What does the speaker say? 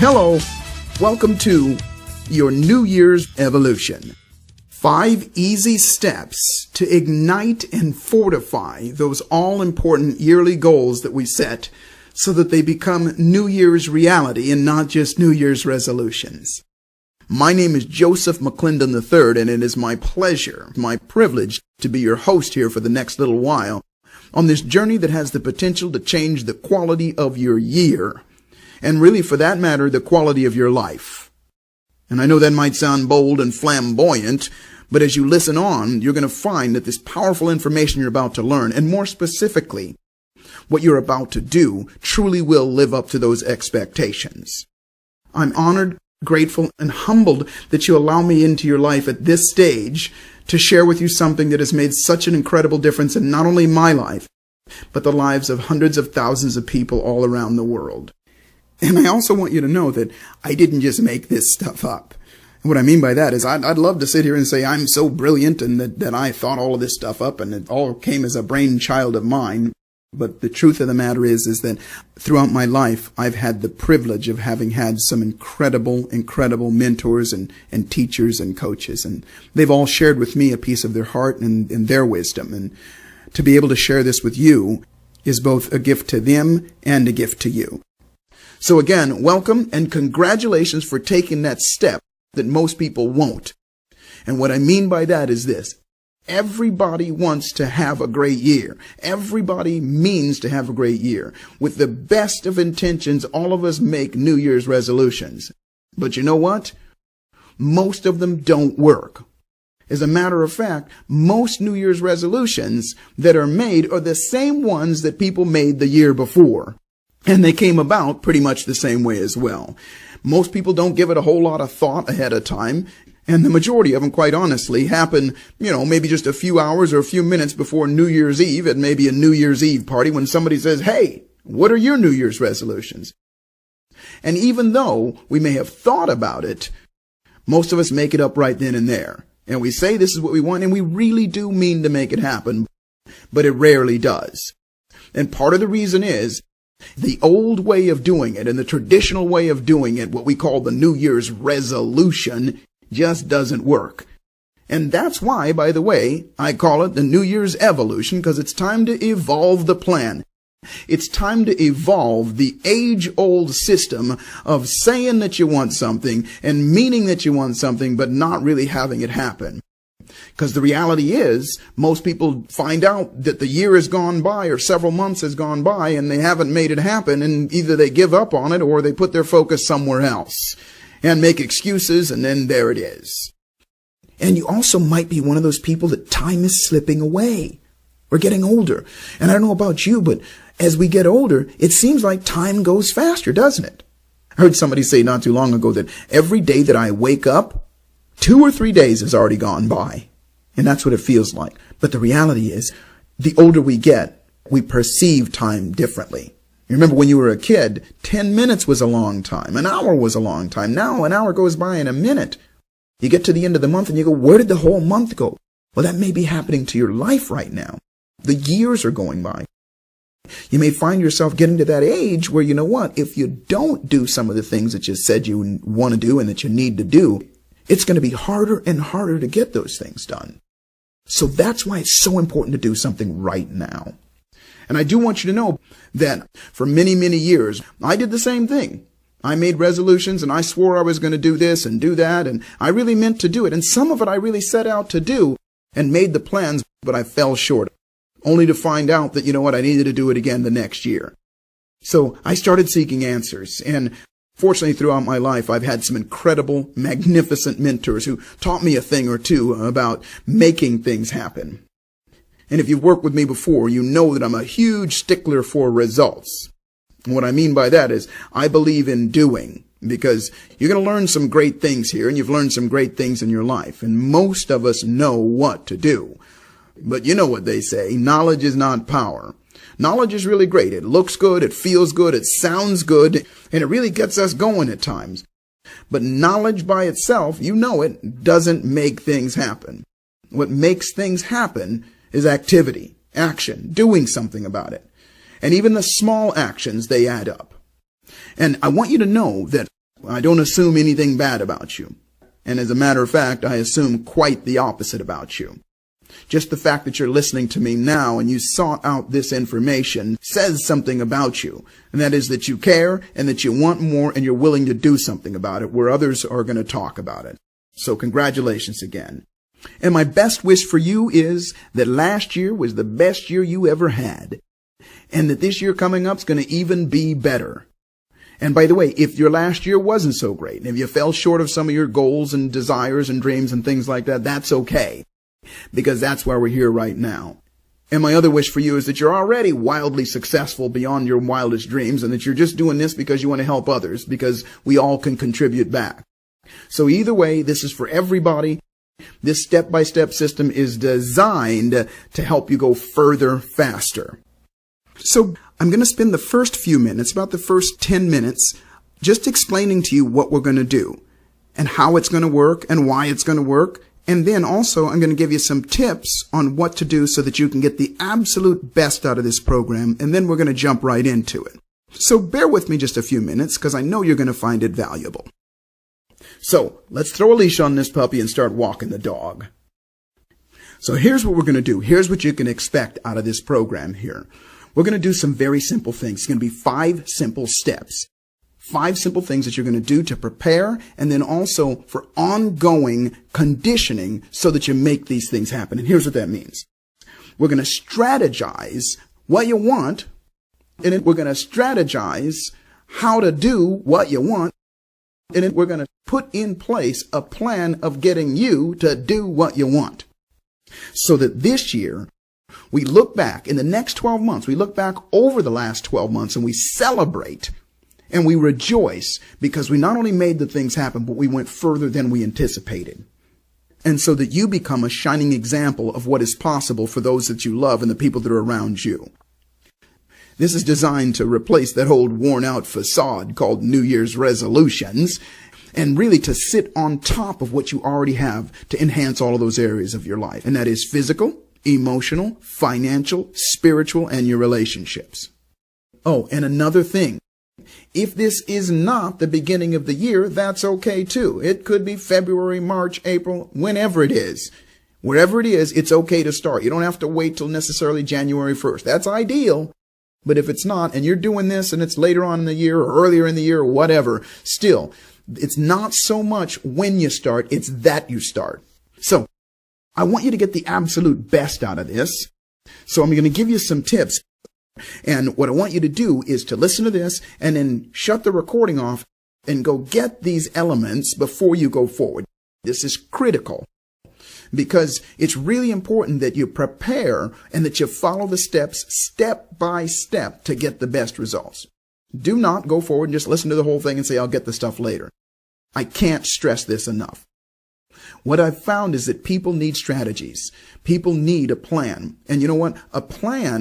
Hello, welcome to your New Year's Evolution. 5 easy steps to ignite and fortify those all-important yearly goals that we set so that they become New Year's reality and not just New Year's resolutions. My name is Joseph McClendon III, and it is my pleasure, my privilege to be your host here for the next little while on this journey that has the potential to change the quality of your year, and really, for that matter, the quality of your life. And I know that might sound bold and flamboyant, but as you listen on, you're going to find that this powerful information you're about to learn, and more specifically, what you're about to do, truly will live up to those expectations. I'm honored, grateful, and humbled that you allow me into your life at this stage to share with you something that has made such an incredible difference in not only my life, but the lives of hundreds of thousands of people all around the world. And I also want you to know that I didn't just make this stuff up. And what I mean by that is I'd love to sit here and say I'm so brilliant and that I thought all of this stuff up and it all came as a brainchild of mine. But the truth of the matter is that throughout my life, I've had the privilege of having had some incredible mentors and teachers and coaches. And they've all shared with me a piece of their heart and their wisdom. And to be able to share this with you is both a gift to them and a gift to you. So again, welcome and congratulations for taking that step that most people won't. And what I mean by that is this. Everybody wants to have a great year. Everybody means to have a great year. With the best of intentions, all of us make New Year's resolutions. But you know what? Most of them don't work. As a matter of fact, most New Year's resolutions that are made are the same ones that people made the year before. And they came about pretty much the same way as well. Most people don't give it a whole lot of thought ahead of time. And the majority of them, quite honestly, happen, maybe just a few hours or a few minutes before New Year's Eve at maybe a New Year's Eve party when somebody says, hey, what are your New Year's resolutions? And even though we may have thought about it, most of us make it up right then and there. And we say this is what we want, and we really do mean to make it happen, but it rarely does. And part of the reason is the old way of doing it and the traditional way of doing it, what we call the New Year's resolution, just doesn't work. And that's why, by the way, I call it the New Year's evolution, because it's time to evolve the plan. It's time to evolve the age-old system of saying that you want something and meaning that you want something, but not really having it happen. Because the reality is, most people find out that the year has gone by or several months has gone by and they haven't made it happen, and either they give up on it or they put their focus somewhere else and make excuses, and then there it is. And you also might be one of those people that time is slipping away. We're getting older. And I don't know about you, but as we get older, it seems like time goes faster, doesn't it? I heard somebody say not too long ago that every day that I wake up, 2 or 3 days has already gone by. And that's what it feels like. But the reality is, the older we get, we perceive time differently. You remember when you were a kid, 10 minutes was a long time. An hour was a long time. Now an hour goes by in a minute. You get to the end of the month and you go, where did the whole month go? Well, that may be happening to your life right now. The years are going by. You may find yourself getting to that age where, you know what, if you don't do some of the things that you said you want to do and that you need to do, it's going to be harder and harder to get those things done. So that's why it's so important to do something right now. And I do want you to know that for many, many years, I did the same thing. I made resolutions and I swore I was going to do this and do that, and I really meant to do it. And some of it I really set out to do and made the plans, but I fell short, only to find out that, you know what, I needed to do it again the next year. So I started seeking answers, and fortunately, throughout my life, I've had some incredible, magnificent mentors who taught me a thing or two about making things happen. And if you've worked with me before, you know that I'm a huge stickler for results. And what I mean by that is I believe in doing, because you're going to learn some great things here, and you've learned some great things in your life. And most of us know what to do. But you know what they say, knowledge is not power. Knowledge is really great. It looks good, it feels good, it sounds good, and it really gets us going at times. But knowledge by itself, you know it, doesn't make things happen. What makes things happen is activity, action, doing something about it. And even the small actions, they add up. And I want you to know that I don't assume anything bad about you. And as a matter of fact, I assume quite the opposite about you. Just the fact that you're listening to me now and you sought out this information says something about you. And that is that you care and that you want more and you're willing to do something about it where others are going to talk about it. So congratulations again. And my best wish for you is that last year was the best year you ever had. And that this year coming up is going to even be better. And by the way, if your last year wasn't so great, and if you fell short of some of your goals and desires and dreams and things like that, that's okay. Because that's why we're here right now. And my other wish for you is that you're already wildly successful beyond your wildest dreams and that you're just doing this because you want to help others, because we all can contribute back. So either way, this is for everybody. This step-by-step system is designed to help you go further faster. So I'm going to spend the first few minutes, about the first 10 minutes, just explaining to you what we're going to do and how it's going to work and why it's going to work. And then also I'm going to give you some tips on what to do so that you can get the absolute best out of this program. And then we're going to jump right into it. So bear with me just a few minutes because I know you're going to find it valuable. So let's throw a leash on this puppy and start walking the dog. So here's what we're going to do. Here's what you can expect out of this program here. We're going to do some very simple things. It's going to be 5 simple steps. 5 simple things that you're going to do to prepare and then also for ongoing conditioning so that you make these things happen. And here's what that means. We're going to strategize what you want, and then we're going to strategize how to do what you want, and then we're going to put in place a plan of getting you to do what you want. So that this year, we look back in the next 12 months, we look back over the last 12 months and we celebrate and we rejoice because we not only made the things happen, but we went further than we anticipated. And so that you become a shining example of what is possible for those that you love and the people that are around you. This is designed to replace that old worn out facade called New Year's resolutions and really to sit on top of what you already have to enhance all of those areas of your life. And that is physical, emotional, financial, spiritual, and your relationships. Oh, and another thing. If this is not the beginning of the year, that's okay too. It could be February, March, April, whenever it is. Wherever it is, it's okay to start. You don't have to wait till necessarily January 1st. That's ideal. But if it's not, and you're doing this and it's later on in the year or earlier in the year or whatever, still, it's not so much when you start, it's that you start. So, I want you to get the absolute best out of this. So I'm going to give you some tips. And what I want you to do is to listen to this and then shut the recording off and go get these elements before you go forward. This is critical because it's really important that you prepare and that you follow the steps step by step to get the best results. Do not go forward and just listen to the whole thing and say, I'll get the stuff later. I can't stress this enough. What I've found is that people need strategies. People need a plan. And you know what? A plan